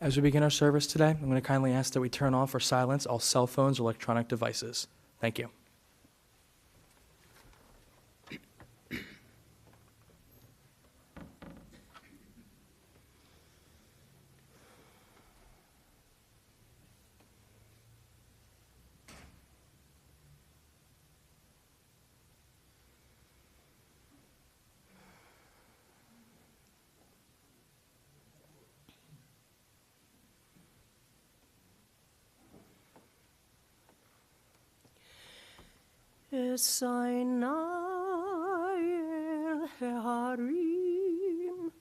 As we begin our service today, I'm going to kindly ask that we turn off or silence all cell phones or electronic devices. Thank you. Esainai el harim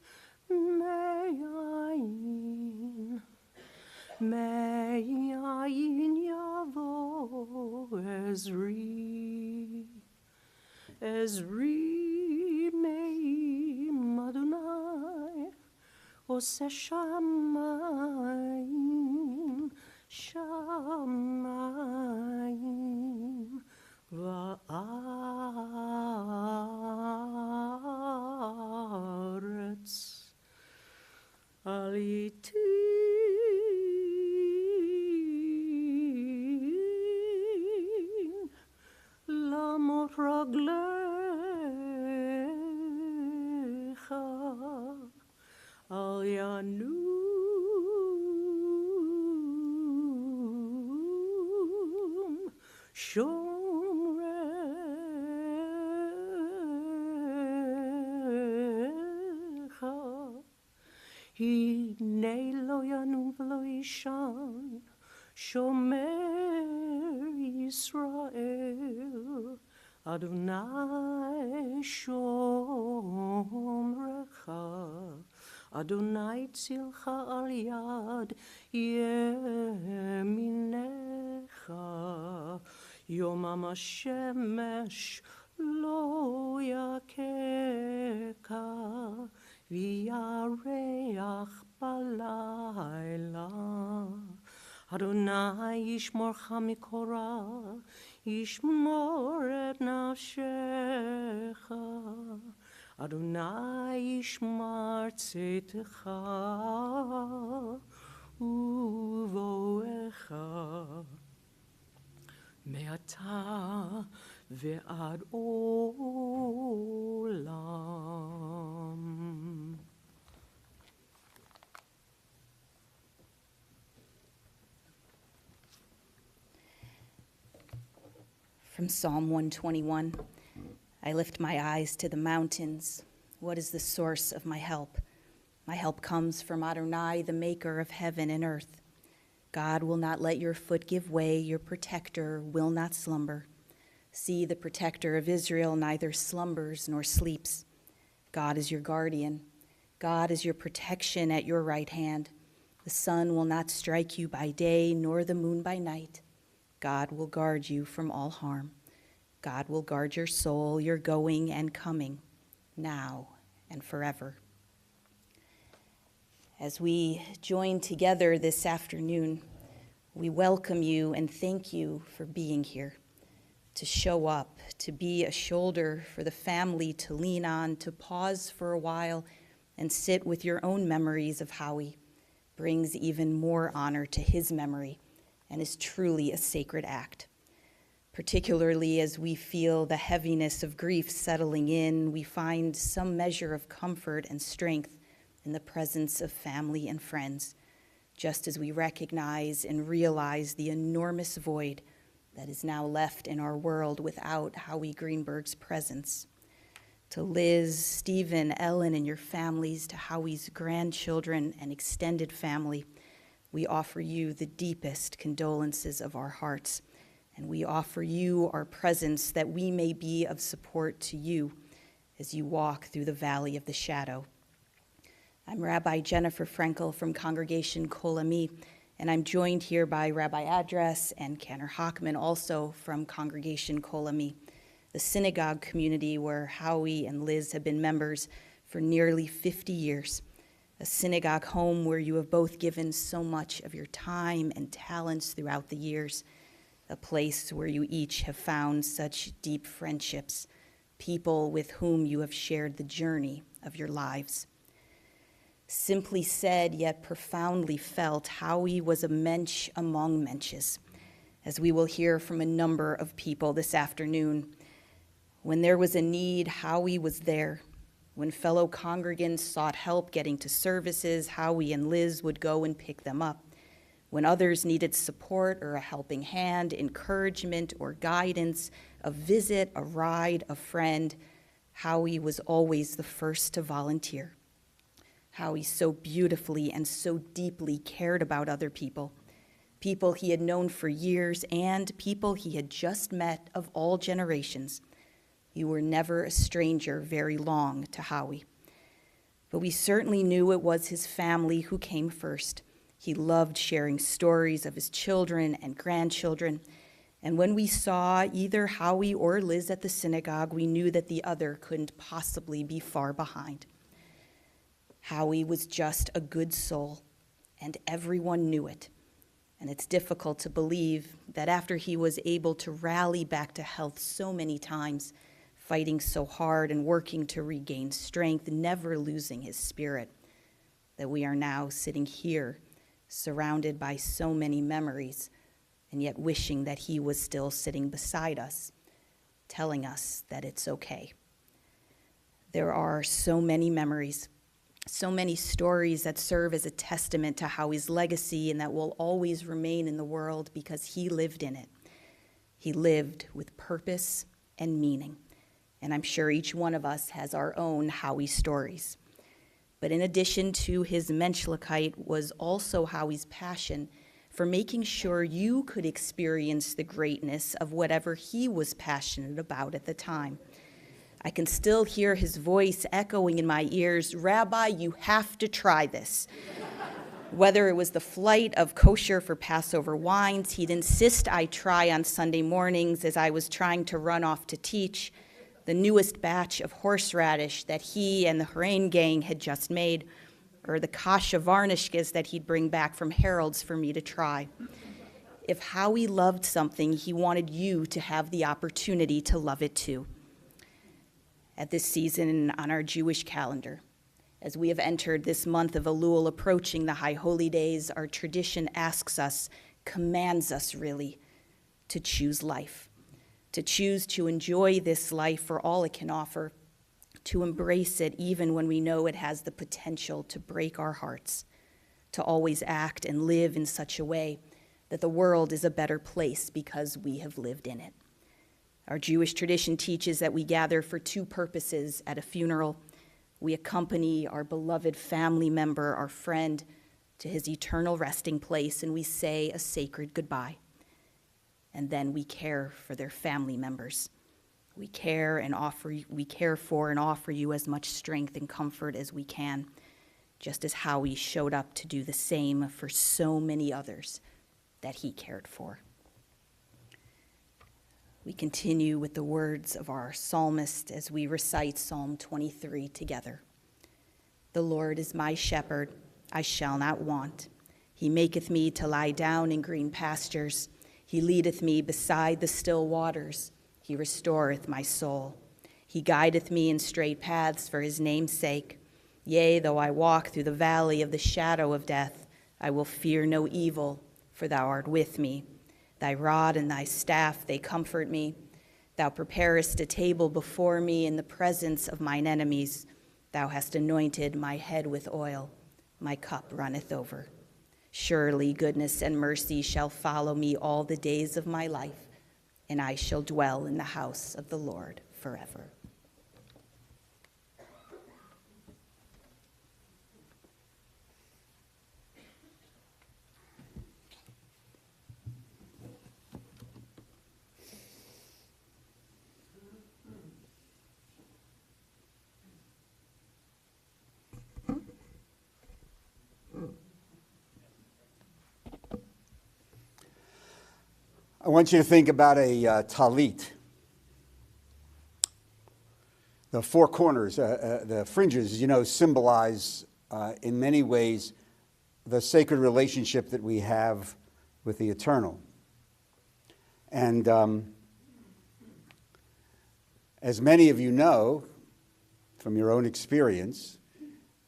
me'ayin yavo Ezri me'im Adonai ose shamayim va'aretz aliti lamot raglecha al yanum shomrecha hinei lo yanum v'lo yishan shomer Yisrael Adonai shomrecha Adonai tzilcha al yad yeminecha Yomam hashemesh lo yakeka v'yareach balayla Adonai yishmorcha mikora yishmor et nafshecha Adonai yishmar tzetecha uvoecha me'ata ve'ad olam. From Psalm 121, I lift my eyes to the mountains. What is the source of my help? My help comes from Adonai, the maker of heaven and earth. God will not let your foot give way, your protector will not slumber. See, the protector of Israel neither slumbers nor sleeps. God is your guardian. God is your protection at your right hand. The sun will not strike you by day, nor the moon by night. God will guard you from all harm. God will guard your soul, your going and coming, now and forever. As we join together this afternoon, we welcome you and thank you for being here, to show up, to be a shoulder for the family to lean on, to pause for a while and sit with your own memories of Howie brings even more honor to his memory and is truly a sacred act. Particularly as we feel the heaviness of grief settling in, we find some measure of comfort and strength in the presence of family and friends, just as we recognize and realize the enormous void that is now left in our world without Howie Greenberg's presence. To Liz, Stephen, Ellen, and your families, to Howie's grandchildren and extended family, we offer you the deepest condolences of our hearts, and we offer you our presence that we may be of support to you as you walk through the valley of the shadow. I'm Rabbi Jennifer Frankel from Congregation Kol Ami, and I'm joined here by Rabbi Adres and Cantor Hockman, also from Congregation Kol Ami, the synagogue community where Howie and Liz have been members for nearly 50 years. A synagogue home where you have both given so much of your time and talents throughout the years, a place where you each have found such deep friendships, people with whom you have shared the journey of your lives. Simply said, yet profoundly felt, Howie was a mensch among mensches, as we will hear from a number of people this afternoon. When there was a need, Howie was there. When fellow congregants sought help getting to services, Howie and Liz would go and pick them up. When others needed support or a helping hand, encouragement or guidance, a visit, a ride, a friend, Howie was always the first to volunteer. Howie so beautifully and so deeply cared about other people, people he had known for years and people he had just met of all generations. You were never a stranger very long to Howie. But we certainly knew it was his family who came first. He loved sharing stories of his children and grandchildren. And when we saw either Howie or Liz at the synagogue, we knew that the other couldn't possibly be far behind. Howie was just a good soul, and everyone knew it. And it's difficult to believe that after he was able to rally back to health so many times, fighting so hard and working to regain strength, never losing his spirit, that we are now sitting here, surrounded by so many memories, and yet wishing that he was still sitting beside us, telling us that it's okay. There are so many memories, so many stories that serve as a testament to Howie's legacy and that will always remain in the world because he lived in it. He lived with purpose and meaning, and I'm sure each one of us has our own Howie stories. But in addition to his Menschlichkeit was also Howie's passion for making sure you could experience the greatness of whatever he was passionate about at the time. I can still hear his voice echoing in my ears, "Rabbi, you have to try this." Whether it was the flight of kosher for Passover wines he'd insist I try on Sunday mornings as I was trying to run off to teach, the newest batch of horseradish that he and the Harain gang had just made, or the kasha varnishkas that he'd bring back from Harold's for me to try. If Howie loved something, he wanted you to have the opportunity to love it too. At this season on our Jewish calendar, as we have entered this month of Elul approaching the High Holy Days, our tradition asks us, commands us really, to choose life, to choose to enjoy this life for all it can offer, to embrace it even when we know it has the potential to break our hearts, to always act and live in such a way that the world is a better place because we have lived in it. Our Jewish tradition teaches that we gather for two purposes at a funeral. We accompany our beloved family member, our friend, to his eternal resting place, and we say a sacred goodbye. And then we care for their family members. We care for and offer you as much strength and comfort as we can, just as Howie showed up to do the same for so many others that he cared for. We continue with the words of our psalmist as we recite Psalm 23 together. The Lord is my shepherd, I shall not want. He maketh me to lie down in green pastures. He leadeth me beside the still waters. He restoreth my soul. He guideth me in straight paths for his name's sake. Yea, though I walk through the valley of the shadow of death, I will fear no evil, for thou art with me. Thy rod and thy staff, they comfort me. Thou preparest a table before me in the presence of mine enemies. Thou hast anointed my head with oil. My cup runneth over. Surely goodness and mercy shall follow me all the days of my life, and I shall dwell in the house of the Lord forever. I want you to think about a talit. The four corners, the fringes, symbolize in many ways the sacred relationship that we have with the eternal. And as many of you know from your own experience,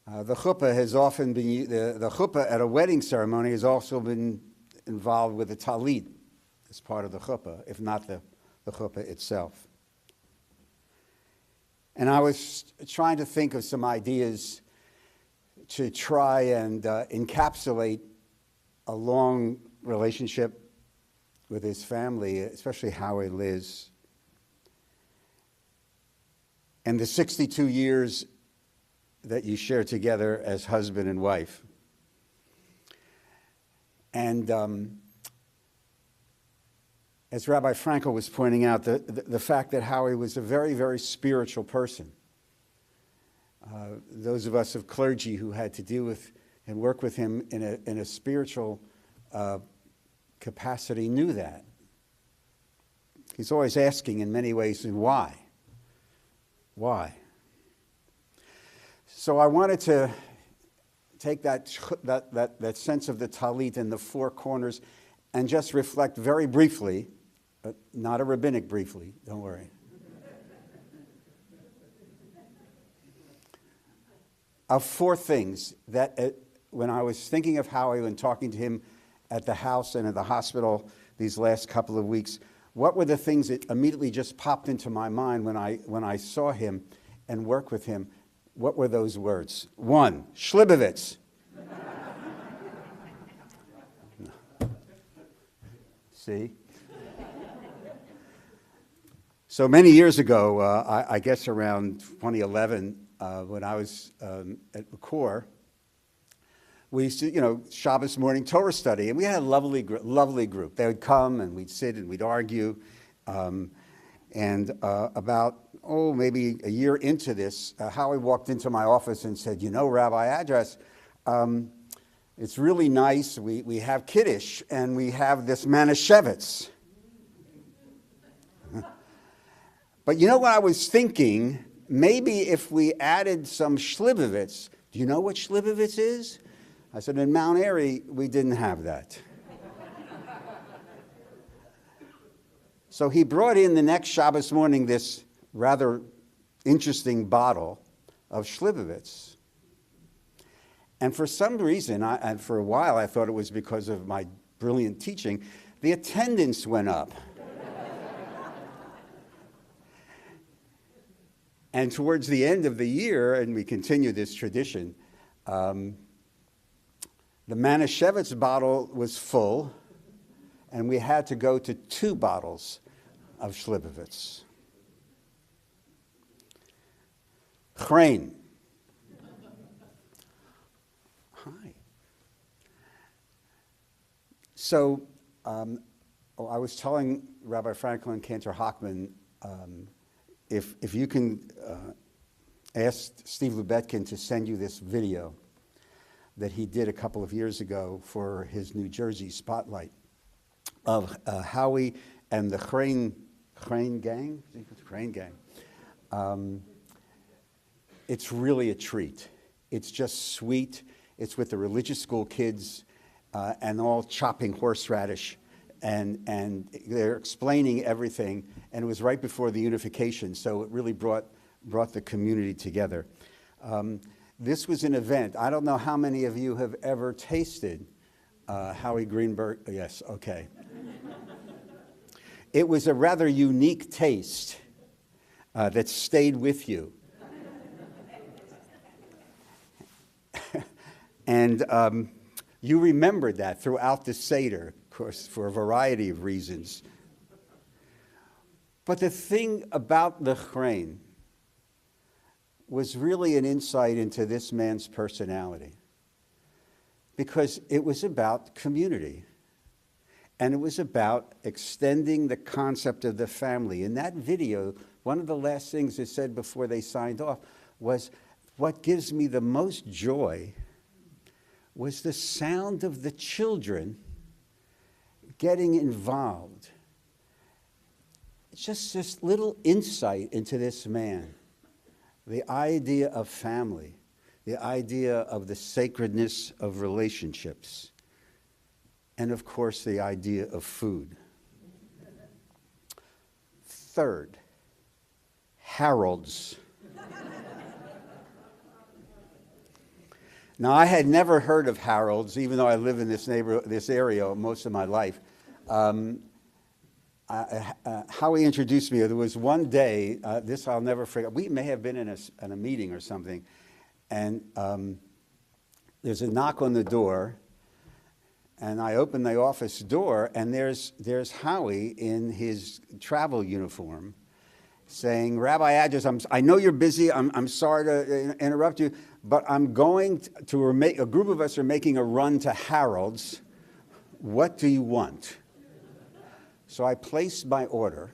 The chuppah has often been, the chuppah at a wedding ceremony has also been involved with the talit as part of the chuppah, if not the chuppah itself. And I was trying to think of some ideas to try and encapsulate a long relationship with his family, especially Howie and Liz, and the 62 years that you share together as husband and wife. And as Rabbi Frankel was pointing out, the fact that Howie was a very, very spiritual person. Those of us of clergy who had to deal with and work with him in a spiritual capacity knew that. He's always asking in many ways, why? Why? So I wanted to take that sense of the talit in the four corners and just reflect very briefly, not a rabbinic briefly, don't worry, of four things that when I was thinking of Howie and talking to him at the house and at the hospital these last couple of weeks, what were the things that immediately just popped into my mind when I saw him and worked with him? What were those words? One, Schlibowitz. See? So many years ago, I guess around 2011, when I was at McCore, we used to, Shabbos morning Torah study, and we had a lovely group. They would come, and we'd sit, and we'd argue. Maybe a year into this, Howie walked into my office and said, Rabbi Address, it's really nice. We have Kiddush, and we have this Manischewitz. But you know what I was thinking? Maybe if we added some Schlibowitz. Do you know what Schlibowitz is? I said, in Mount Airy, we didn't have that. So he brought in the next Shabbos morning this rather interesting bottle of Schlibowitz. And for some reason, and for a while I thought it was because of my brilliant teaching, the attendance went up. And towards the end of the year, and we continue this tradition, the Manischewitz bottle was full, and we had to go to 2 bottles of Schlibowitz. Chrein. Hi. So I was telling Rabbi Franklin Cantor Hochman, if you can ask Steve Lubetkin to send you this video that he did a couple of years ago for his New Jersey Spotlight of Howie and the Chrein gang. I think it's Chrein gang. It's really a treat. It's just sweet. It's with the religious school kids and all chopping horseradish. And they're explaining everything, and it was right before the unification, so it really brought the community together. This was an event. I don't know how many of you have ever tasted Howie Greenberg. Yes, okay. It was a rather unique taste that stayed with you. And you remembered that throughout the Seder, of course, for a variety of reasons. But the thing about the Chrein was really an insight into this man's personality, because it was about community, and it was about extending the concept of the family. In that video, one of the last things they said before they signed off was, what gives me the most joy was the sound of the children getting involved. It's just this little insight into this man, the idea of family, the idea of the sacredness of relationships, and of course the idea of food. Third, Harold's. Now, I had never heard of Harold's, even though I live in this area most of my life. How he introduced me, there was one day, this I'll never forget. We may have been in a meeting or something, and there's a knock on the door, and I open the office door, and there's Howie in his travel uniform, saying, "Rabbi Adjus, I know you're busy. I'm sorry to interrupt you, but I'm going to a group of us are making a run to Harold's. What do you want?" So I placed my order,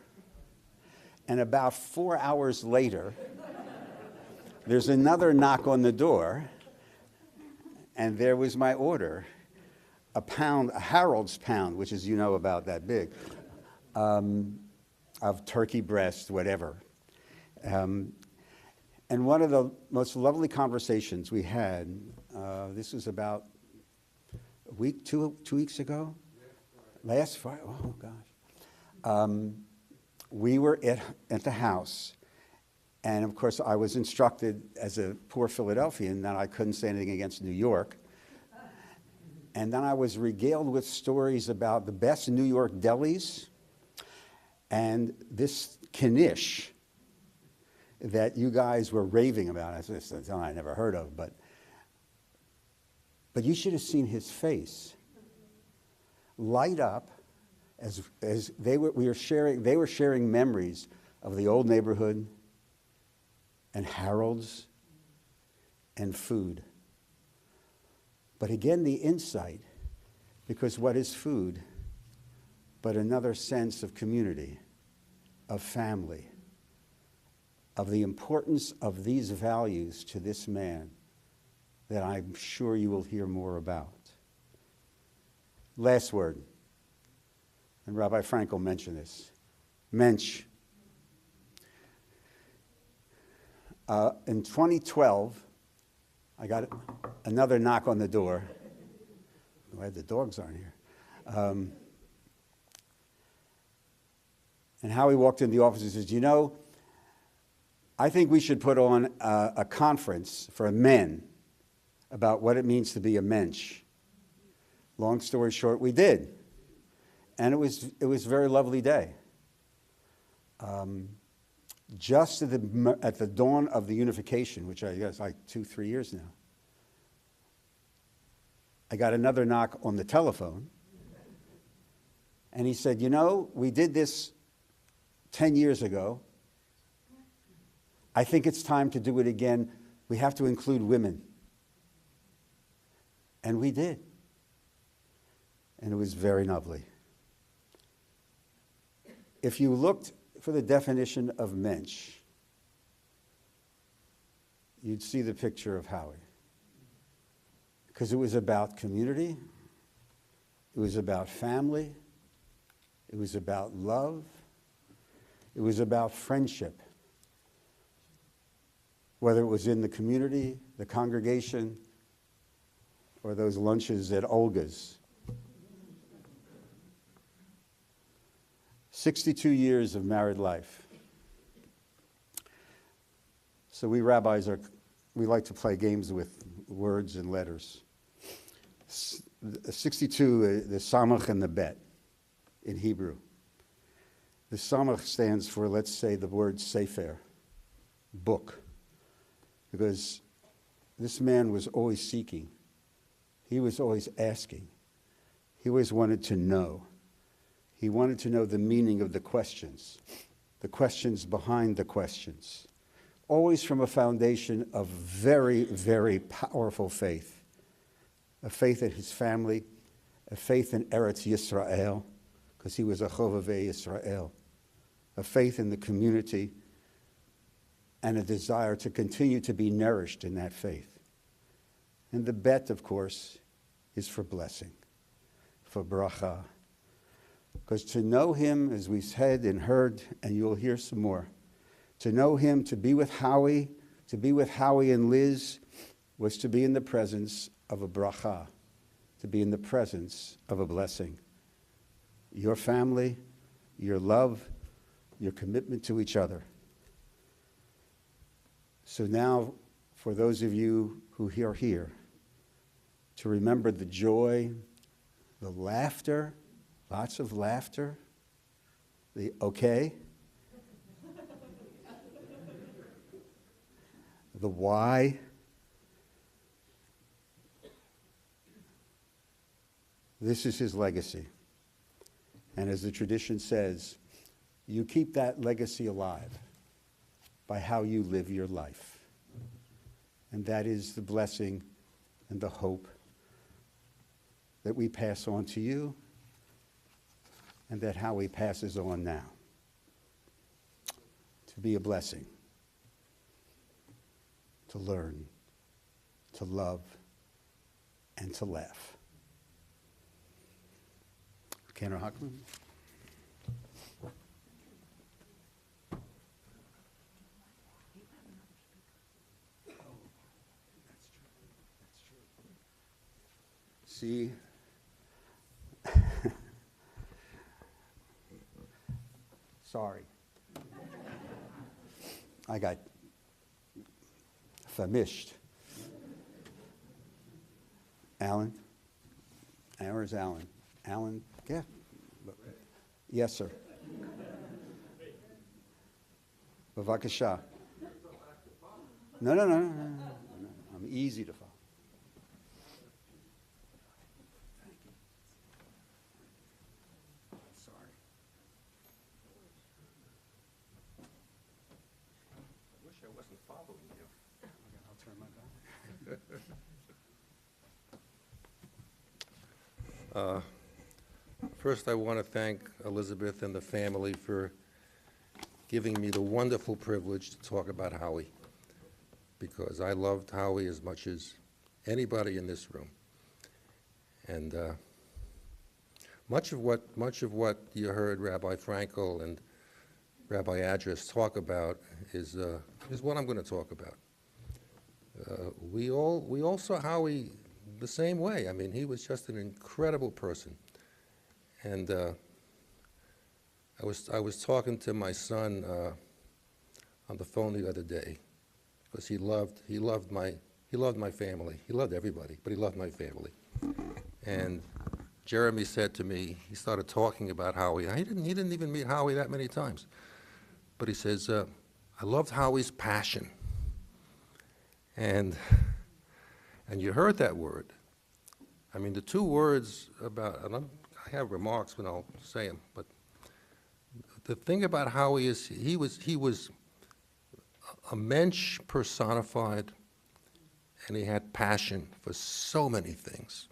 and about 4 hours later, there's another knock on the door, and there was my order, a Harold's pound, which is, about that big, of turkey breast, whatever. And one of the most lovely conversations we had, this was about a week, two weeks ago? Last Friday, oh gosh. We were at the house, and of course I was instructed as a poor Philadelphian that I couldn't say anything against New York. And then I was regaled with stories about the best New York delis and this knish that you guys were raving about. I never heard of, but you should have seen his face light up as they were sharing memories of the old neighborhood and Harold's and food. But again, the insight, because what is food but another sense of community, of family, of the importance of these values to this man that I'm sure you will hear more about. Last word, and Rabbi Frankel mentioned this, mensch. In 2012, I got another knock on the door. Glad the dogs aren't here. And Howie walked in the office and says, I think we should put on a conference for men about what it means to be a mensch. Long story short, we did. And it was a very lovely day. Just at the dawn of the unification, which I guess like 2-3 years now, I got another knock on the telephone. And he said, we did this 10 years ago. I think it's time to do it again. We have to include women. And we did. And it was very lovely. If you looked for the definition of mensch, you'd see the picture of Howie. Because it was about community, it was about family, it was about love, it was about friendship. Whether it was in the community, the congregation, or those lunches at Olga's. 62 years of married life. So we rabbis we like to play games with words and letters. 62, the samach and the bet in Hebrew. The samach stands for, let's say, the word sefer, book. Because this man was always seeking. He was always asking. He always wanted to know. He wanted to know the meaning of the questions behind the questions. Always from a foundation of very, very powerful faith. A faith in his family, a faith in Eretz Yisrael, because he was a Chovevei Yisrael. A faith in the community, and a desire to continue to be nourished in that faith. And the bet, of course, is for blessing, for bracha. Because to know him, as we've said and heard, and you'll hear some more, to know him, to be with Howie and Liz, was to be in the presence of a bracha, to be in the presence of a blessing. Your family, your love, your commitment to each other. So now, for those of you who are here, to remember the joy, the laughter, lots of laughter, the okay, the why. This is his legacy. And as the tradition says, you keep that legacy alive by how you live your life. And that is the blessing and the hope that we pass on to you, and that Howie passes on now. To be a blessing, to learn, to love, and to laugh. Cantor Hockman. See, sorry. I got famished. Alan? Where's Alan? Alan, yeah. Yes, sir. Bavakasha. No. I'm easy to follow. Sorry. I wish I wasn't following you. I'll turn my back. First, I want to thank Elizabeth and the family for giving me the wonderful privilege to talk about Howie, because I loved Howie as much as anybody in this room. And much of what you heard Rabbi Frankel and Rabbi Adras talk about is what I'm going to talk about. We all saw Howie the same way. I mean, he was just an incredible person. And I was talking to my son on the phone the other day, because he loved my family. He loved everybody, but he loved my family. And Jeremy said to me, he started talking about Howie. He didn't even meet Howie that many times, but he says, I loved Howie's passion. And you heard that word. I mean, the two words about, and I have remarks when I'll say them, but the thing about Howie is he was a mensch personified, and he had passion for so many things.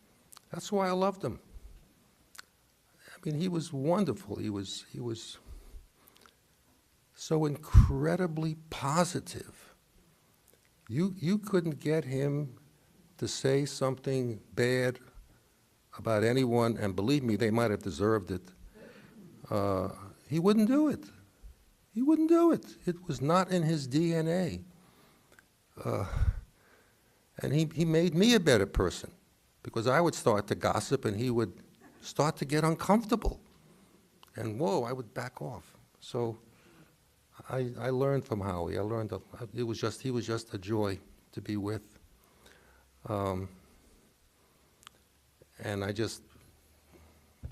That's why I loved him. I mean, he was wonderful. He was so incredibly positive. You couldn't get him to say something bad about anyone, and believe me, they might have deserved it. He wouldn't do it. He wouldn't do it. It was not in his DNA. And he made me a better person, because I would start to gossip and he would start to get uncomfortable. And whoa, I would back off. So I learned from Howie. I learned he was just a joy to be with. And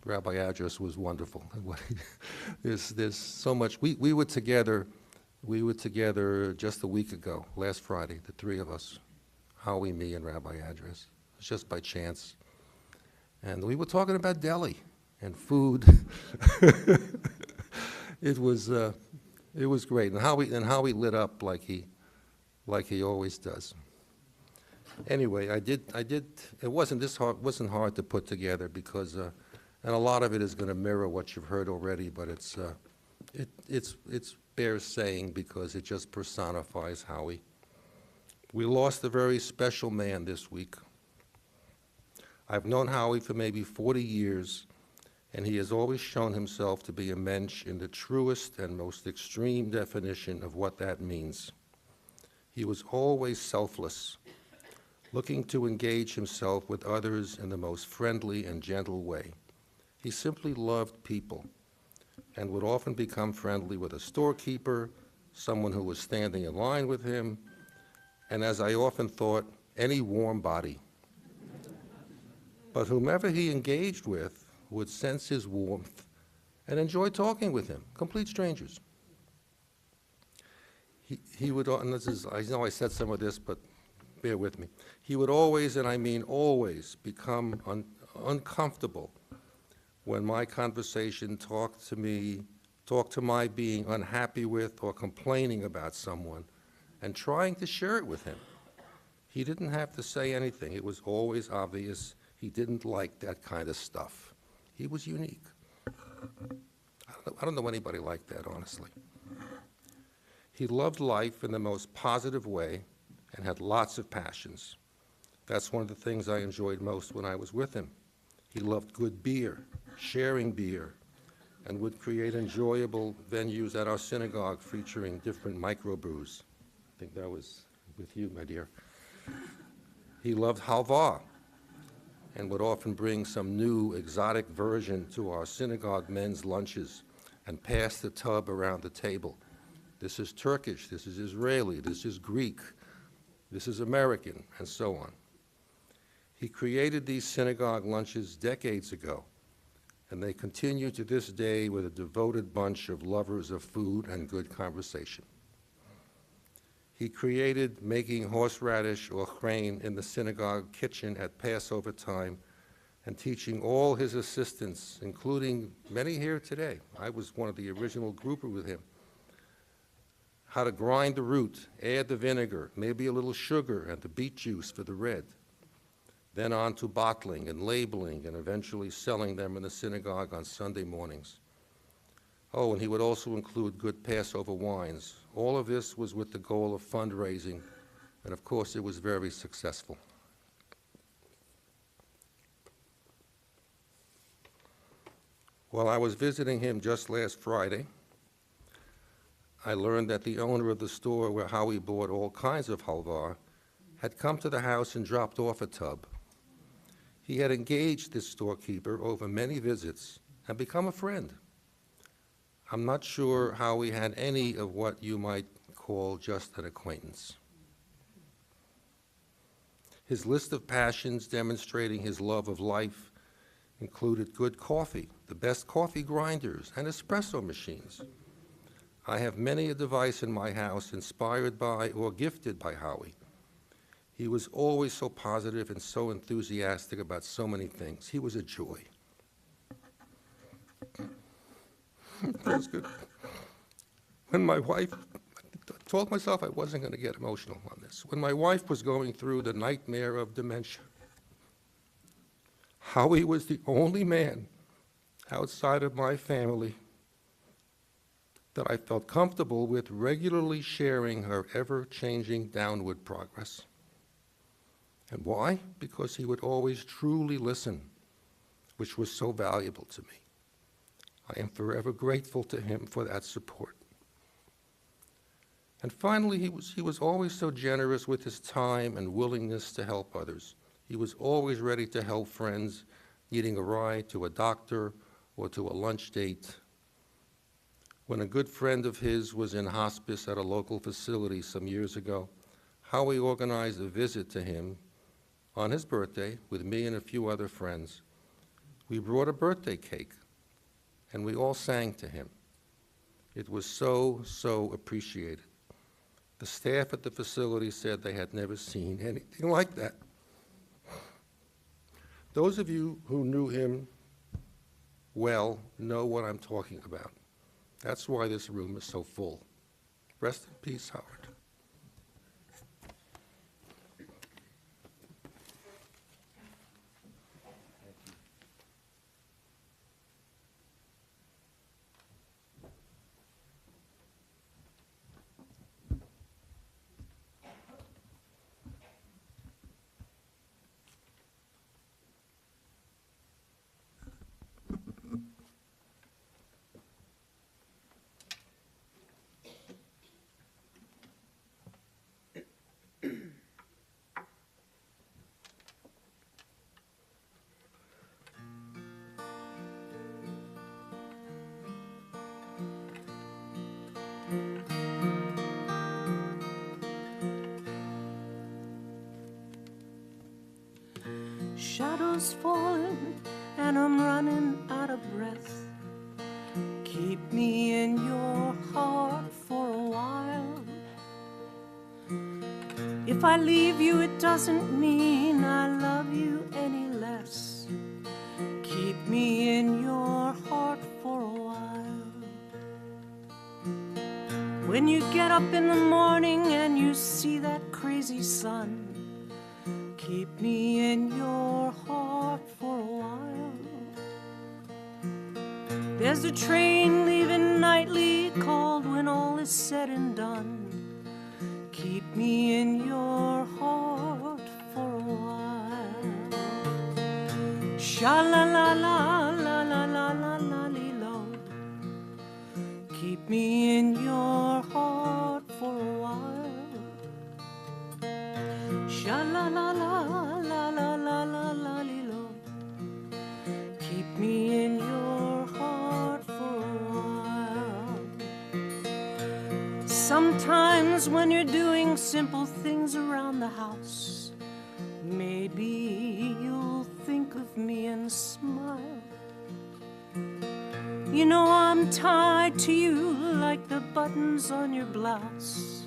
Rabbi Adras was wonderful. There's so much. We were together just a week ago, last Friday, the three of us, Howie, me, and Rabbi Adras. It was just by chance. And we were talking about deli and food. It was great. And Howie lit up like he always does. Anyway, it wasn't hard to put together, because and a lot of it is going to mirror what you've heard already, but it's bears saying, because it just personifies Howie. We lost a very special man this week. I've known Howie for maybe 40 years, and he has always shown himself to be a mensch in the truest and most extreme definition of what that means. He was always selfless, looking to engage himself with others in the most friendly and gentle way. He simply loved people and would often become friendly with a storekeeper, someone who was standing in line with him, and as I often thought, any warm body. But whomever he engaged with would sense his warmth and enjoy talking with him, complete strangers. He would, and this is, I know I said some of this, but bear with me. He would always, and I mean always, become uncomfortable when my conversation talked to my being unhappy with or complaining about someone, and trying to share it with him. He didn't have to say anything. It was always obvious he didn't like that kind of stuff. He was unique. I don't know anybody like that, honestly. He loved life in the most positive way and had lots of passions. That's one of the things I enjoyed most when I was with him. He loved good beer, sharing beer, and would create enjoyable venues at our synagogue featuring different microbrews. I think that was with you, my dear. He loved halva and would often bring some new exotic version to our synagogue men's lunches and pass the tub around the table. This is Turkish, this is Israeli, this is Greek, this is American, and so on. He created these synagogue lunches decades ago, and they continue to this day with a devoted bunch of lovers of food and good conversation. He created making horseradish or chrein in the synagogue kitchen at Passover time and teaching all his assistants, including many here today. I was one of the original grouper with him. How to grind the root, add the vinegar, maybe a little sugar and the beet juice for the red. Then on to bottling and labeling and eventually selling them in the synagogue on Sunday mornings. Oh, and he would also include good Passover wines. All of this was with the goal of fundraising, and of course it was very successful. While I was visiting him just last Friday, I learned that the owner of the store where Howie bought all kinds of halva had come to the house and dropped off a tub. He had engaged this storekeeper over many visits and become a friend. I'm not sure Howie had any of what you might call just an acquaintance. His list of passions demonstrating his love of life included good coffee, the best coffee grinders, and espresso machines. I have many a device in my house inspired by or gifted by Howie. He was always so positive and so enthusiastic about so many things. He was a joy. That's good. When my wife, I told myself I wasn't going to get emotional on this. When my wife was going through the nightmare of dementia, Howie was the only man outside of my family that I felt comfortable with regularly sharing her ever-changing downward progress. And why? Because he would always truly listen, which was so valuable to me. I am forever grateful to him for that support. And finally, he was always so generous with his time and willingness to help others. He was always ready to help friends needing a ride to a doctor or to a lunch date. When a good friend of his was in hospice at a local facility some years ago, Howie organized a visit to him on his birthday with me and a few other friends. We brought a birthday cake, and we all sang to him. It was so, so appreciated. The staff at the facility said they had never seen anything like that. Those of you who knew him well know what I'm talking about. That's why this room is so full. Rest in peace, Howard. Shadows falling and I'm running out of breath. Keep me in your heart for a while. If I leave you, it doesn't mean I love you any less. Keep me in your heart for a while. When you get up in the morning and you see that crazy sun, keep me in your heart for a while. There's a train leaving nightly called When All Is Said and Done. Keep me in your heart for a while. Sha-la-la-la-la-la-la-la-la-li-lo. Keep me in your heart for a while. Sha-la-la-la-la-la-la-la-li-lo. Keep me in your heart for a while. Sometimes when you're doing simple things around the house, maybe you'll think of me and smile. You know I'm tied to you like the buttons on your blouse.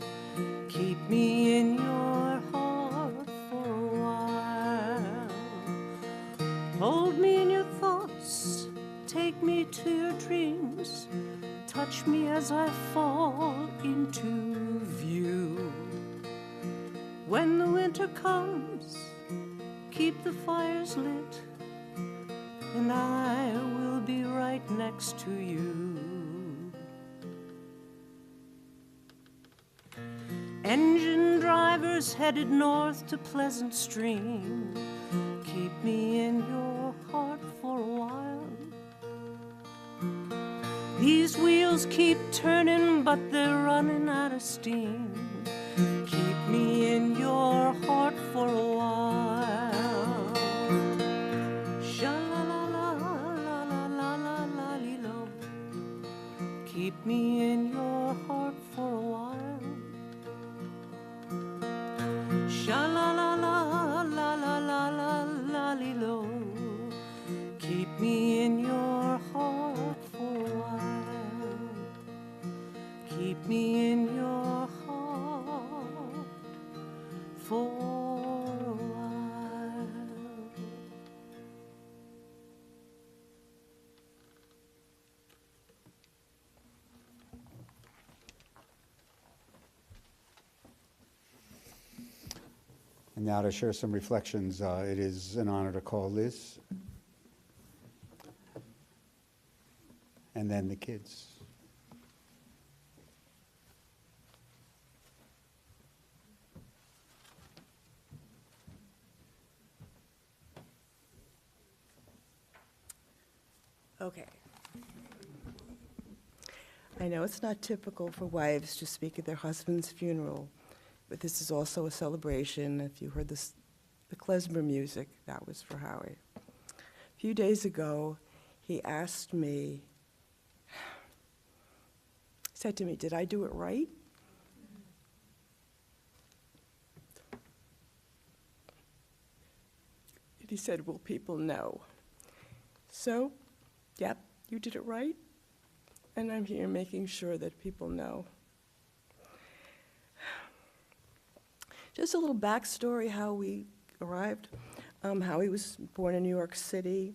Keep me in your heart for a while. Hold me in your thoughts, take me to your dreams. Touch me as I fall into view. When the winter comes, keep the fires lit, and I will be right next to you. Engine drivers headed north to Pleasant Stream, keep me in your heart for a while. These wheels keep turning, but they're running out of steam. Keep me in your heart for a while. Sha-la-la-la-la-la-la-la-li-lo. Keep me in your heart for a while. Sha-la-la-la-la-la-la-la-li-lo. Keep me in your heart for a while. Keep me in your heart for a while. And now to share some reflections, it is an honor to call Liz. And then the kids. Okay. I know it's not typical for wives to speak at their husband's funeral, but this is also a celebration. If you heard the klezmer music, that was for Howie. A few days ago, he asked me, he said to me, "Did I do it right?" And he said, "Will people know?" So, yep, you did it right, and I'm here making sure that people know. Just a little backstory how we arrived. Howie was born in New York City,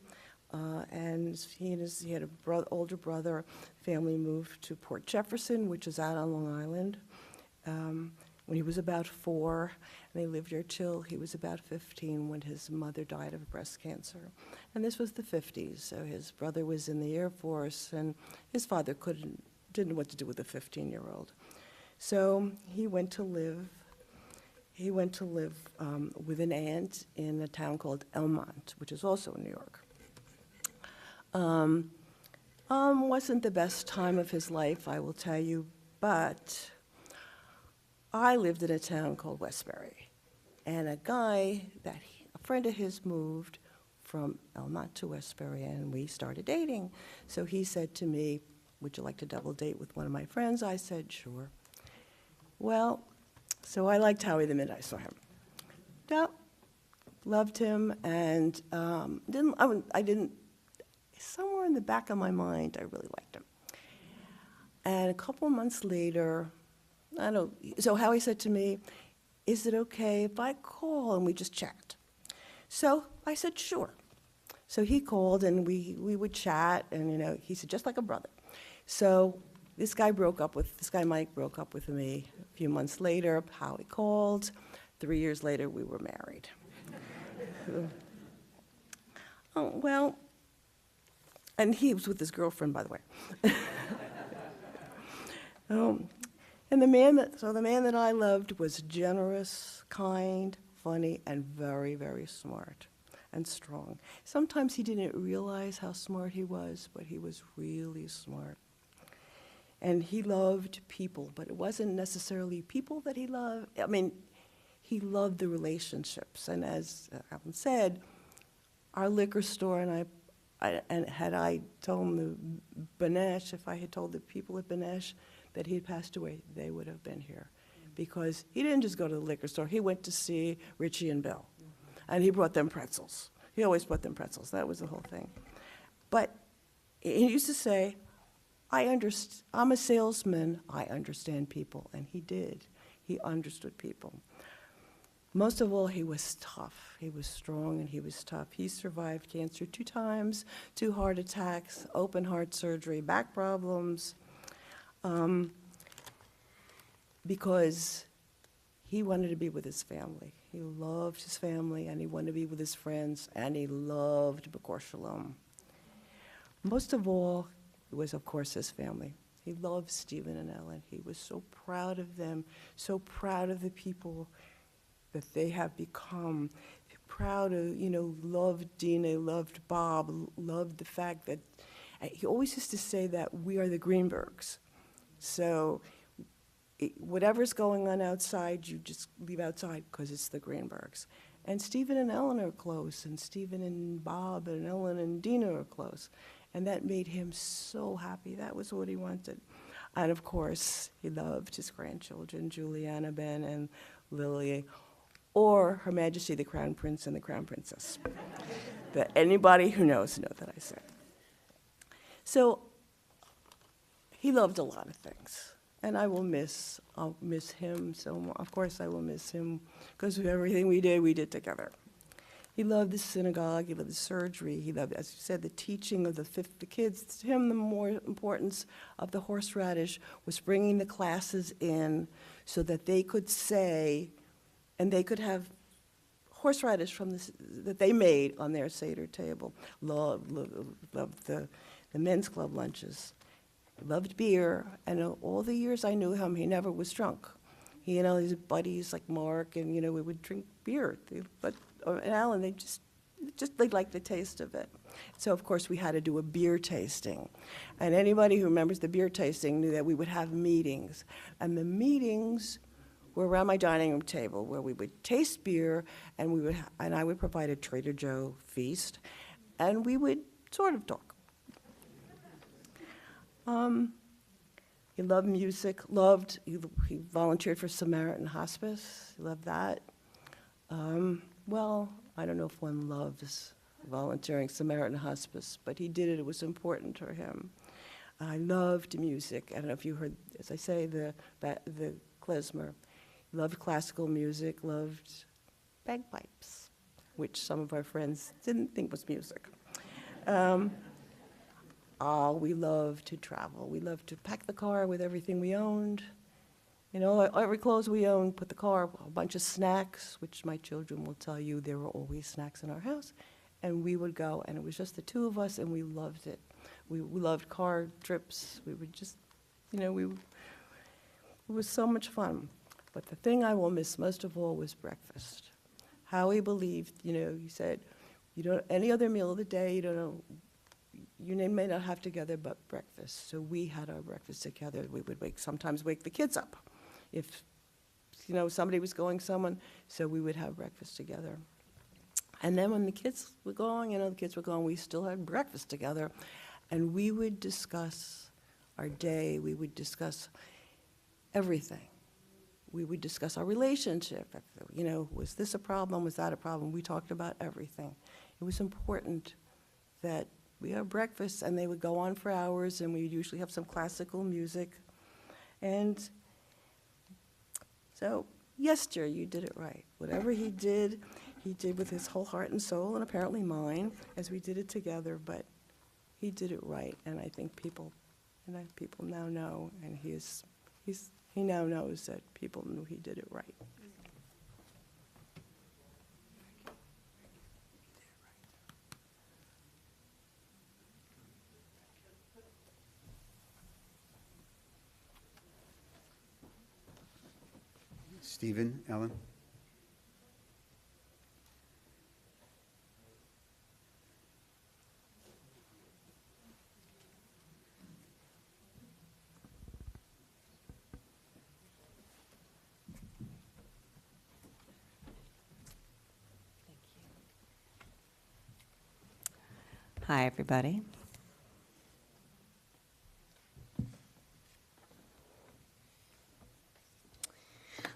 and he had an older brother. Family moved to Port Jefferson, which is out on Long Island, when he was about 4, and they lived there till he was about 15 when his mother died of breast cancer. And this was the 50s, so his brother was in the Air Force, and his father didn't know what to do with a 15-year-old. So he went to live with an aunt in a town called Elmont, which is also in New York. Wasn't the best time of his life, I will tell you, but I lived in a town called Westbury, and a friend of his moved from Elmont to Westbury, and we started dating. So he said to me, "Would you like to double date with one of my friends?" I said, "Sure." Well, so I liked Howie the minute I saw him. Now, loved him, and I didn't, somewhere in the back of my mind, I really liked him. And a couple months later, so Howie said to me, is it okay if I call and we just chat? So I said, sure. So he called and we would chat, and he said, just like a brother. So this guy Mike broke up with me a few months later. Howie called. 3 years later, we were married. Oh, well, and he was with his girlfriend, by the way. And the man that I loved was generous, kind, funny, and very, very smart and strong. Sometimes he didn't realize how smart he was, but he was really smart. And he loved people, but it wasn't necessarily people that he loved. I mean, he loved the relationships. And as Alan said, our liquor store, and had I told the Benesh, if I had told the people at Benesh that he had passed away, they would have been here. Because he didn't just go to the liquor store, he went to see Richie and Bill. And he brought them pretzels. He always brought them pretzels. That was the whole thing. But he used to say, I'm a salesman, I understand people. And he did. He understood people. Most of all, he was tough. He was strong and he was tough. He survived cancer 2 times, 2 heart attacks, open heart surgery, back problems, because he wanted to be with his family. He loved his family, and he wanted to be with his friends, and he loved B'Kor Shalom. Most of all, it was, of course, his family. He loved Stephen and Ellen. He was so proud of them, so proud of the people that they have become, proud of, loved Dina, loved Bob, loved the fact that, he always used to say that we are the Greenbergs. So whatever's going on outside, you just leave outside because it's the Greenbergs. And Stephen and Ellen are close, and Stephen and Bob and Ellen and Dina are close. And that made him so happy. That was what he wanted. And of course, he loved his grandchildren, Juliana, Ben, and Lily, or Her Majesty the Crown Prince and the Crown Princess. That anybody who knows that I said. So he loved a lot of things. And I'll miss him so much. Of course I will miss him, because of everything we did together. He loved the synagogue, he loved the surgery, he loved, as you said, the teaching of the kids. To him, the more importance of the horseradish was bringing the classes in so that they could say, and they could have horseradish that they made on their Seder table. Loved the men's club lunches. Loved beer, and all the years I knew him, he never was drunk. He and all his buddies like Mark, and we would drink beer. And Alan, they liked the taste of it. So of course we had to do a beer tasting, and anybody who remembers the beer tasting knew that we would have meetings, and the meetings were around my dining room table where we would taste beer, and I would provide a Trader Joe feast, and we would sort of talk. He loved music, he volunteered for Samaritan Hospice, he loved that. Well, I don't know if one loves volunteering Samaritan Hospice, but he did it, it was important for him. I loved music. I don't know if you heard, as I say, the klezmer. He loved classical music, loved bagpipes, which some of our friends didn't think was music. We loved to travel. We loved to pack the car with everything we owned. Every clothes we owned, put the car, a bunch of snacks, which my children will tell you there were always snacks in our house. And we would go, and it was just the 2 of us, and we loved it. We loved car trips. We would just, it was so much fun. But the thing I will miss most of all was breakfast. Howie believed, he said, any other meal of the day, you may not have together but breakfast. So we had our breakfast together. We would sometimes wake the kids up if, somebody was going someone, so we would have breakfast together. And then when the kids were gone, we still had breakfast together, and we would discuss our day. We would discuss everything. we would discuss our relationship. You know, was this a problem? Was that a problem? We talked about everything. It was important that we have breakfast, and they would go on for hours, and we'd usually have some classical music. And so, yes, Jerry, you did it right. Whatever he did with his whole heart and soul, and apparently mine, as we did it together, but he did it right, and I think people now know, and he now knows that people knew he did it right. Stephen, Ellen? Hi, everybody.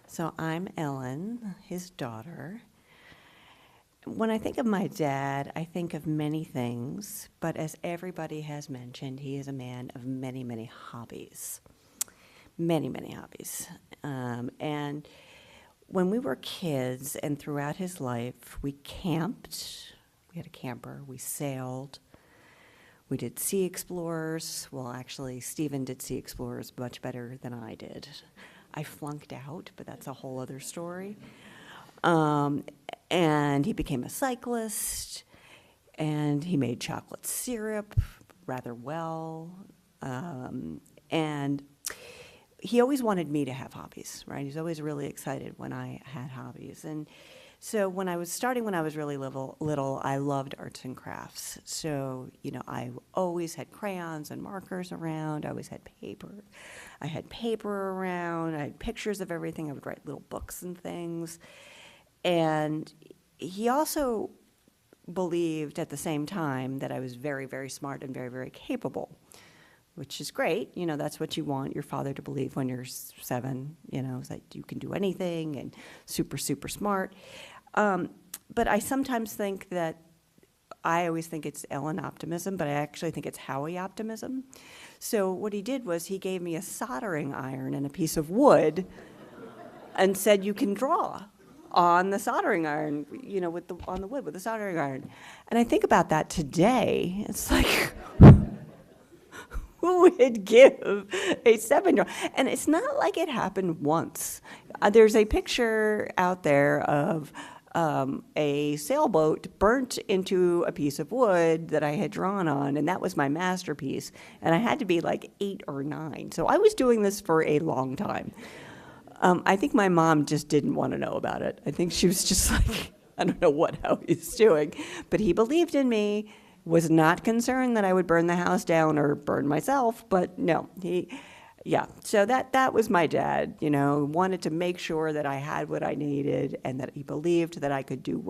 So I'm Ellen, his daughter. When I think of my dad, I think of many things, but as everybody has mentioned, he is a man of many, many hobbies. Many, many hobbies. And when we were kids and throughout his life, we camped. We had a camper. We sailed. We did Sea Explorers. Well, actually, Stephen did Sea Explorers much better than I did. I flunked out, but that's a whole other story. And he became a cyclist, and he made chocolate syrup rather well. And he always wanted me to have hobbies, right? He's always really excited when I had hobbies. And so when I was really little, I loved arts and crafts. So, you know, I always had crayons and markers around. I always had paper. I had paper around. I had pictures of everything. I would write little books and things. And he also believed at the same time that I was very, very smart and very, very capable, which is great. You know, that's what you want your father to believe when you're 7, you know, is that you can do anything and super, super smart. But I sometimes think that I always think it's Ellen optimism, but I actually think it's Howie optimism. So what he did was he gave me a soldering iron and a piece of wood and said, you can draw on the soldering iron, you know, on the wood with the soldering iron. And I think about that today. It's like, who would give a 7-year-old? And it's not like it happened once. There's a picture out there of a sailboat burnt into a piece of wood that I had drawn on, and that was my masterpiece. And I had to be like 8 or 9. So I was doing this for a long time. I think my mom just didn't want to know about it. I think she was just like, I don't know how he's doing. But he believed in me, was not concerned that I would burn the house down or burn myself, but no, so that was my dad, you know, wanted to make sure that I had what I needed and that he believed that I could do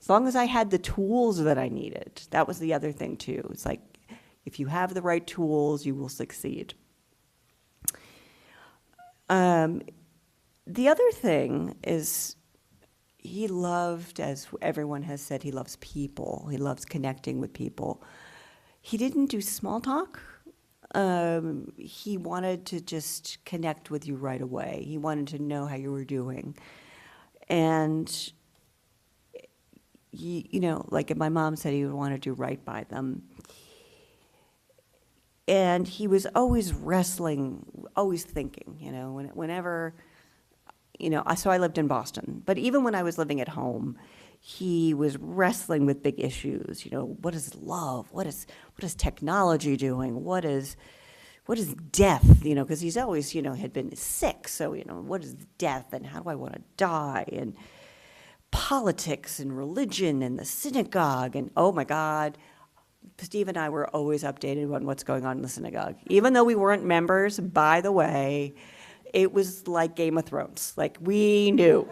as long as I had the tools that I needed. That was the other thing too. It's like, if you have the right tools, you will succeed. The other thing is, he loved, as everyone has said, he loves people. He loves connecting with people. He didn't do small talk. He wanted to just connect with you right away. He wanted to know how you were doing. And, you know, like my mom said, he would want to do right by them. And he was always wrestling, always thinking, you know, whenever... You know, so I lived in Boston, but even when I was living at home, he was wrestling with big issues. You know, what is love? What is technology doing? What is death? You know, because he's always, you know, had been sick. So, you know, what is death and how do I want to die? And politics and religion and the synagogue and oh my God, Steve and I were always updated on what's going on in the synagogue, even though we weren't members. By the way. It was like Game of Thrones. Like, we knew.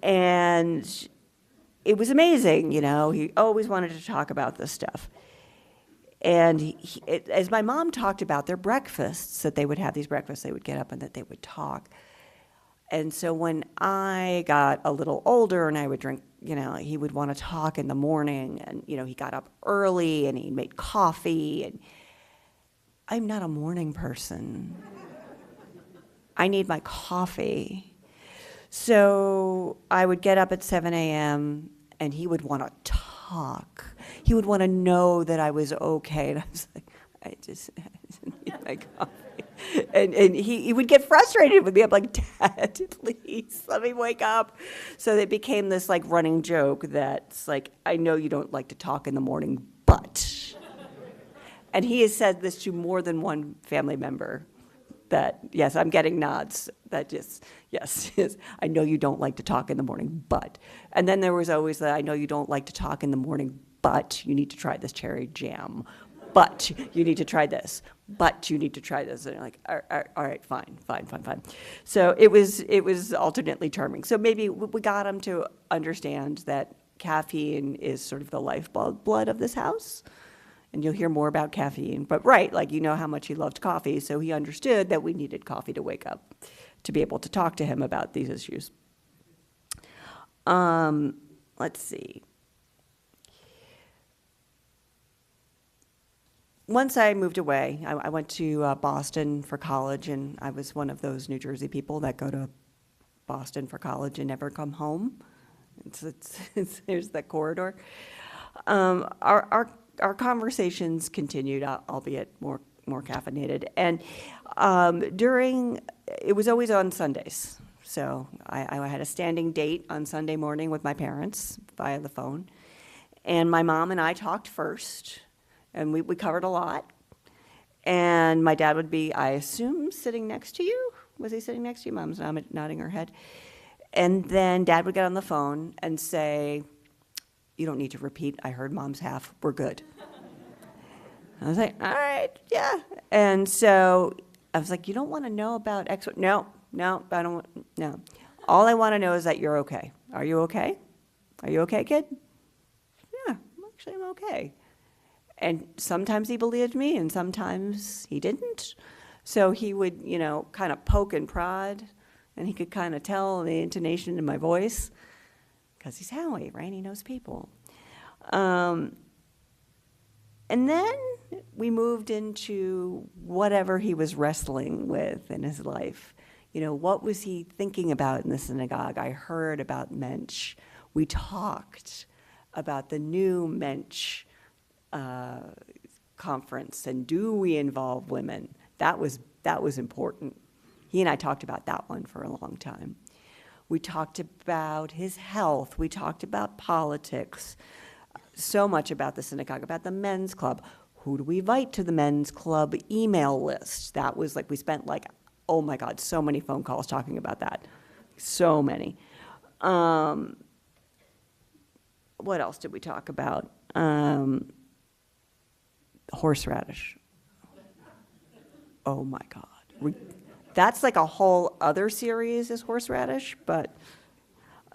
And it was amazing, you know. He always wanted to talk about this stuff. And as my mom talked about their breakfasts, that they would have these breakfasts, they would get up and that they would talk. And so when I got a little older and I would drink, he would want to talk in the morning, and, he got up early and he made coffee, and I'm not a morning person. I need my coffee. So I would get up at 7 a.m. and he would want to talk. He would want to know that I was okay. And I was like, I just need my coffee. And he would get frustrated with me. I'm like, Dad, please let me wake up. So it became this like running joke that's like, I know you don't like to talk in the morning, but. And he has said this to more than one family member, that, yes, I'm getting nods, that just, yes, I know you don't like to talk in the morning, but. And then there was always the, I know you don't like to talk in the morning, but you need to try this cherry jam. But you need to try this. But you need to try this. And you're like, all right, fine. So it was alternately charming. So maybe we got him to understand that caffeine is sort of the lifeblood of this house. And you'll hear more about caffeine. But right, like, how much he loved coffee. So he understood that we needed coffee to wake up, to be able to talk to him about these issues. Let's see. Once I moved away, I went to Boston for college, and I was one of those New Jersey people that go to Boston for college and never come home. There's that corridor. Our conversations continued, albeit more caffeinated, and it was always on Sundays. So I had a standing date on Sunday morning with my parents via the phone, and my mom and I talked first. And we covered a lot. And my dad would be, I assume, sitting next to you. Was he sitting next to you? Mom's nodding her head. And then Dad would get on the phone and say, you don't need to repeat. I heard Mom's half. We're good. I was like, all right, yeah. And so I was like, you don't want to know about X? No, I don't. No. All I want to know is that you're okay. Are you okay? Are you okay, kid? Yeah, actually, I'm okay. And sometimes he believed me, and sometimes he didn't. So he would, kind of poke and prod, and he could kind of tell the intonation in my voice, because he's Howie, right? He knows people. And then we moved into whatever he was wrestling with in his life. What was he thinking about in the synagogue? I heard about Mensch. We talked about the new Mensch conference, and do we involve women? That was important. He and I talked about that one for a long time. We talked about his health. We talked about politics. So much about the synagogue, about the men's club. Who do we invite to the men's club email list? That was like, we spent like, oh my God, so many phone calls talking about that. So many. What else did we talk about? Horseradish. Oh my God. That's like a whole other series, is horseradish, but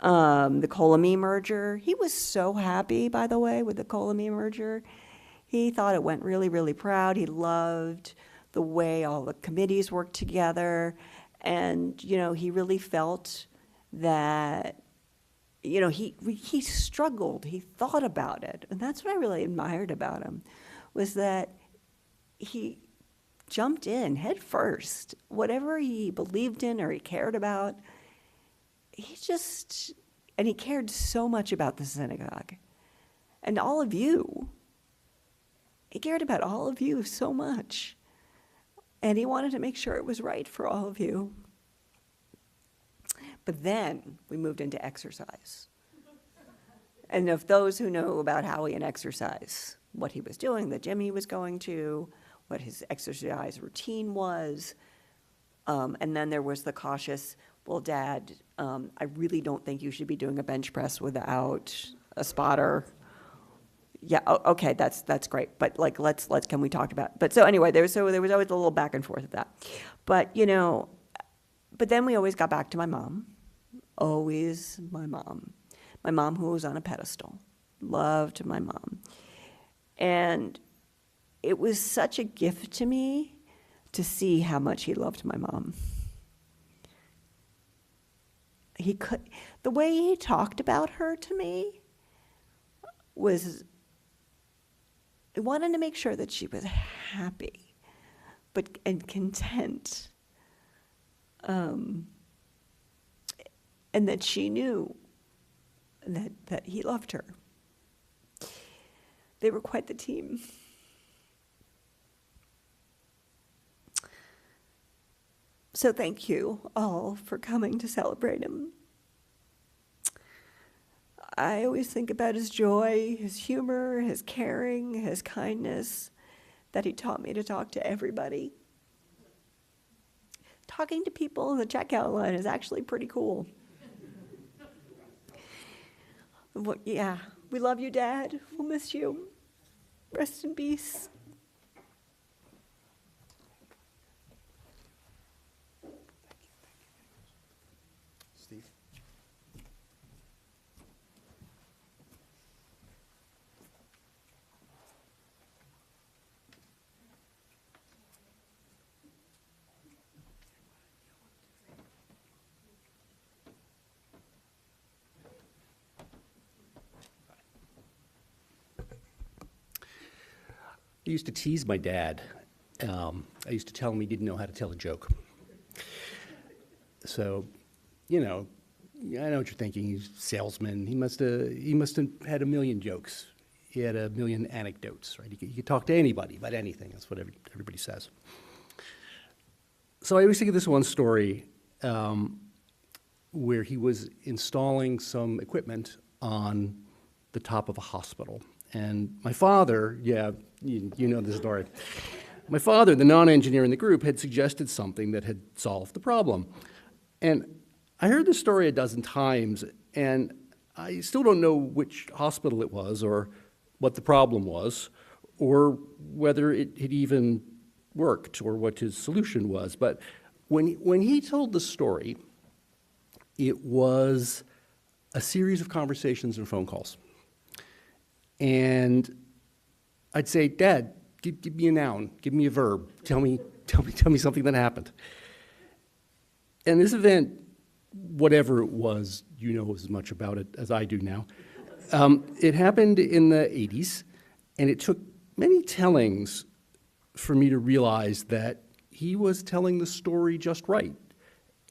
the Colamy merger. He was so happy, by the way, with the Colamy merger. He thought it went really, really proud. He loved the way all the committees worked together. And, he really felt that, he struggled. He thought about it. And that's what I really admired about him, was that he jumped in head first. Whatever he believed in or he cared about, and he cared so much about the synagogue. And all of you. He cared about all of you so much. And he wanted to make sure it was right for all of you. But then we moved into exercise. And of those who know about Howie and exercise, what he was doing, the gym he was going to, what his exercise routine was. And then there was the cautious, well, Dad, I really don't think you should be doing a bench press without a spotter. Yeah, okay, that's great. But like, can we talk about? But so anyway, there was always a little back and forth of that. But but then we always got back to my mom. Always my mom. My mom, who was on a pedestal. Loved my mom. And it was such a gift to me to see how much he loved my mom. The way he talked about her to me was, he wanted to make sure that she was happy, and content, and that she knew that he loved her. They were quite the team. So thank you all for coming to celebrate him. I always think about his joy, his humor, his caring, his kindness, that he taught me to talk to everybody. Talking to people in the checkout line is actually pretty cool. Yeah, we love you, Dad. We'll miss you. Rest in peace. Steve? I used to tease my dad. I used to tell him he didn't know how to tell a joke. So, I know what you're thinking. He's a salesman. He must have had a million jokes. He had a million anecdotes, right? He could talk to anybody about anything. That's what everybody says. So I always think of this one story where he was installing some equipment on the top of a hospital. And my father, you know the story. My father, the non-engineer in the group, had suggested something that had solved the problem. And I heard this story a dozen times, and I still don't know which hospital it was or what the problem was or whether it had even worked or what his solution was. But when he told the story, it was a series of conversations and phone calls. And I'd say, Dad, give me a noun, give me a verb, tell me something that happened. And this event, whatever it was, you know as much about it as I do now. It happened in the 80s, and it took many tellings for me to realize that he was telling the story just right.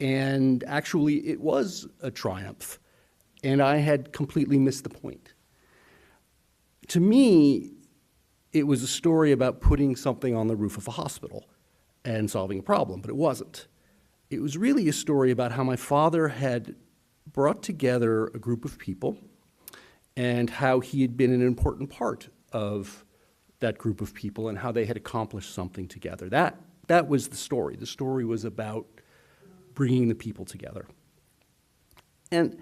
And actually, it was a triumph, and I had completely missed the point. To me, it was a story about putting something on the roof of a hospital and solving a problem, but it wasn't. It was really a story about how my father had brought together a group of people and how he had been an important part of that group of people and how they had accomplished something together. That was the story. The story was about bringing the people together. And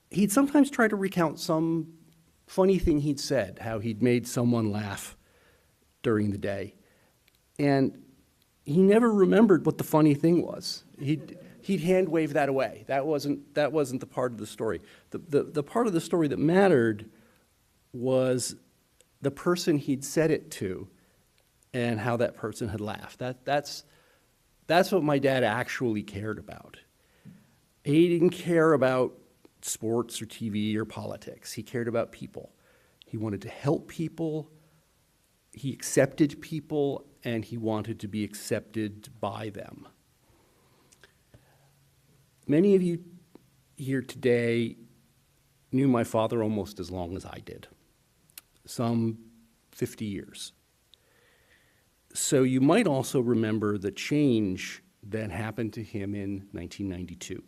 he'd sometimes try to recount some funny thing he'd said, how he'd made someone laugh during the day. And he never remembered what the funny thing was. He'd hand wave that away. That wasn't the part of the story. The part of the story that mattered was the person he'd said it to and how that person had laughed. That's what my dad actually cared about. He didn't care about sports or TV or politics. He cared about people. He wanted to help people. He accepted people, and he wanted to be accepted by them. Many of you here today knew my father almost as long as I did, some 50 years. So you might also remember the change that happened to him in 1992.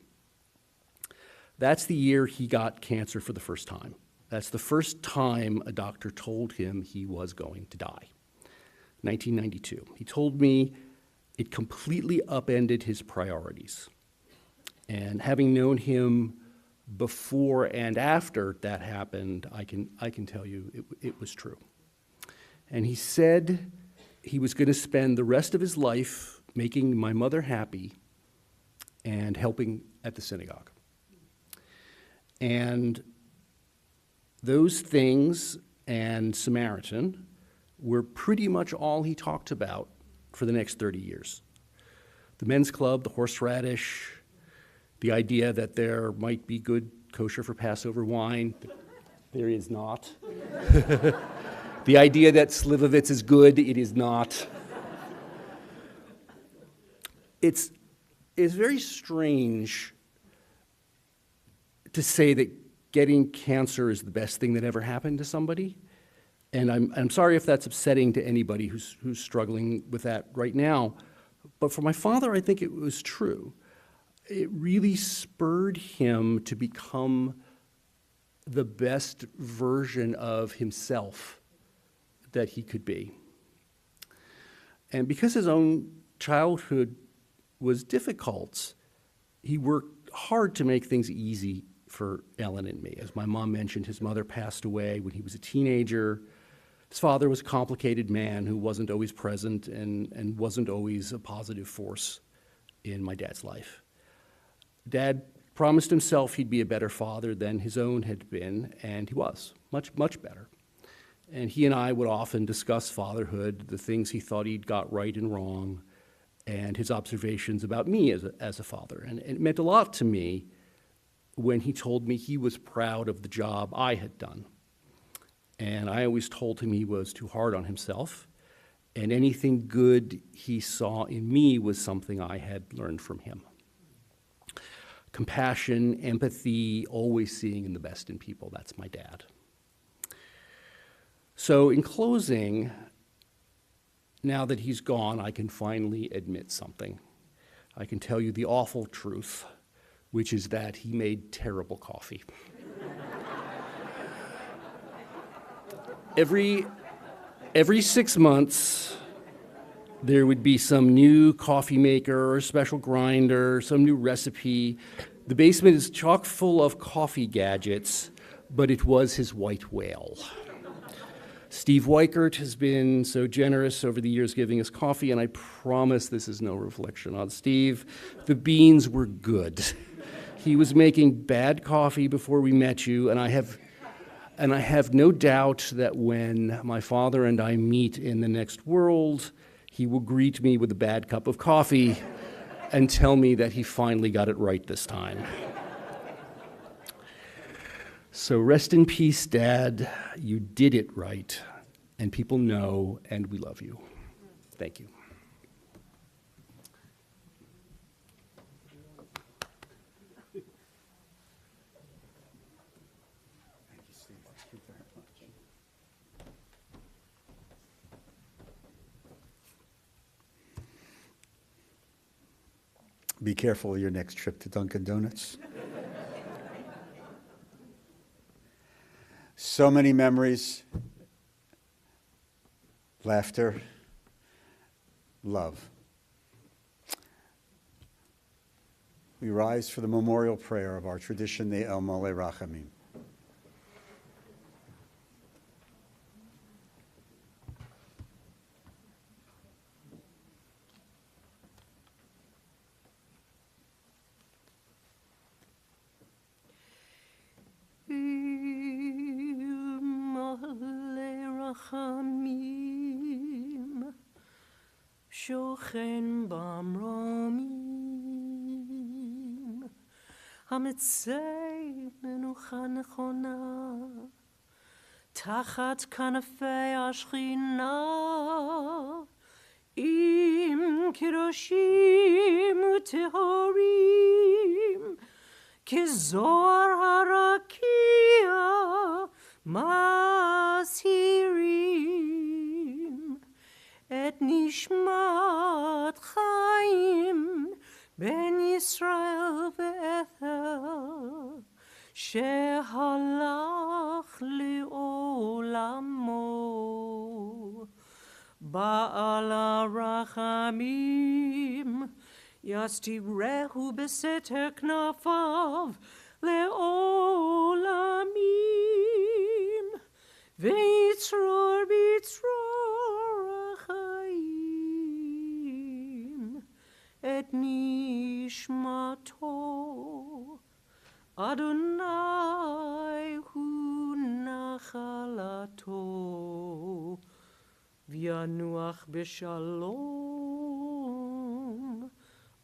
That's the year he got cancer for the first time. That's the first time a doctor told him he was going to die. 1992. He told me it completely upended his priorities. And having known him before and after that happened, I can tell you it was true. And he said he was going to spend the rest of his life making my mother happy and helping at the synagogue. And those things and Samaritan were pretty much all he talked about for the next 30 years. The men's club, the horseradish, the idea that there might be good kosher for Passover wine. There is not. The idea that Slivovitz is good, it is not. It's very strange to say that getting cancer is the best thing that ever happened to somebody. And I'm sorry if that's upsetting to anybody who's struggling with that right now. But for my father, I think it was true. It really spurred him to become the best version of himself that he could be. And because his own childhood was difficult, he worked hard to make things easy for Ellen and me. As my mom mentioned, his mother passed away when he was a teenager. His father was a complicated man who wasn't always present and wasn't always a positive force in my dad's life. Dad promised himself he'd be a better father than his own had been, and he was, much, much better. And he and I would often discuss fatherhood, the things he thought he'd got right and wrong, and his observations about me as a father. And it meant a lot to me when he told me he was proud of the job I had done. And I always told him he was too hard on himself, and anything good he saw in me was something I had learned from him. Compassion, empathy, always seeing in the best in people, that's my dad. So in closing, now that he's gone, I can finally admit something. I can tell you the awful truth, which is that he made terrible coffee. Every 6 months, there would be some new coffee maker or special grinder, some new recipe. The basement is chock full of coffee gadgets, but it was his white whale. Steve Weichert has been so generous over the years giving us coffee, and I promise this is no reflection on Steve. The beans were good. He was making bad coffee before we met you, and I have no doubt that when my father and I meet in the next world, he will greet me with a bad cup of coffee and tell me that he finally got it right this time. So rest in peace, Dad. You did it right, and people know, and we love you. Thank you. Be careful of your next trip to Dunkin' Donuts. So many memories, laughter, love. We rise for the memorial prayer of our tradition, the El Mole Rachamim. רחמים שוכן במרומים המצא מנוחה נכונה תחת כנפי השכינה עם קדושים וטהורים כזוהר הרקיע מסהירים את נשמת חיים בן ישראל ואתר שהלך לעולמו בעל הרחמים יסתירהו בסתר כנפיו לעולמים ויצרור בצרור החיים את נשמתו אדוני הוא נחלתו Yanuach b'shalom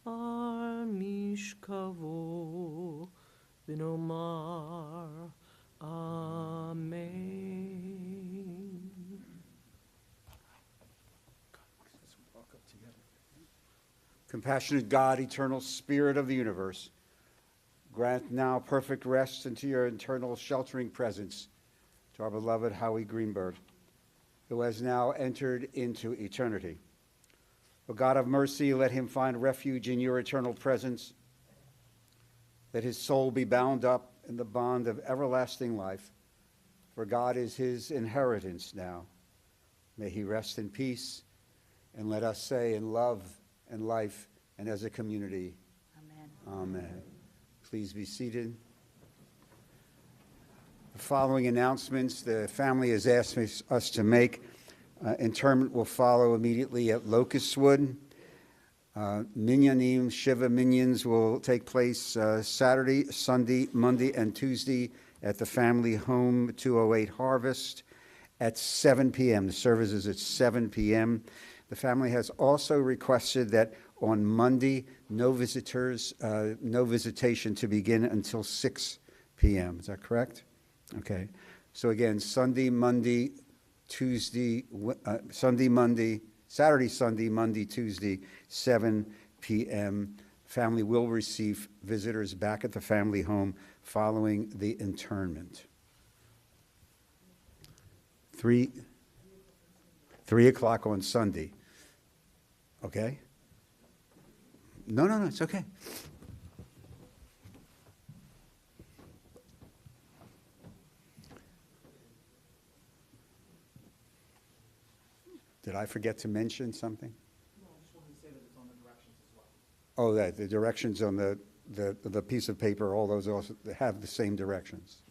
al mishkavo v'nomar Amen. Compassionate God, eternal Spirit of the universe, grant now perfect rest into your eternal sheltering presence to our beloved Howie Greenberg, who has now entered into eternity. O God of mercy, let him find refuge in your eternal presence. Let his soul be bound up in the bond of everlasting life, for God is his inheritance now. May he rest in peace, and let us say in love and life and as a community, Amen. amen. Please be seated. The following announcements the family has asked us to make. Interment will follow immediately at Locustwood. Minyanim, Shiva Minyans will take place Saturday, Sunday, Monday, and Tuesday at the family home 208 Harvest at 7 p.m. The service is at 7 p.m. The family has also requested that on Monday, no visitors, no visitation to begin until 6 p.m. Is that correct? Okay. So again, Sunday, Monday, Tuesday, Sunday, Monday, Saturday, Sunday, Monday, Tuesday, 7 p.m. Family will receive visitors back at the family home following the internment. 3 o'clock on Sunday. Okay? No, it's okay. Did I forget to mention something? No, I just wanted to say that it's on the directions as well. Oh, that the directions on the piece of paper, all those also have the same directions.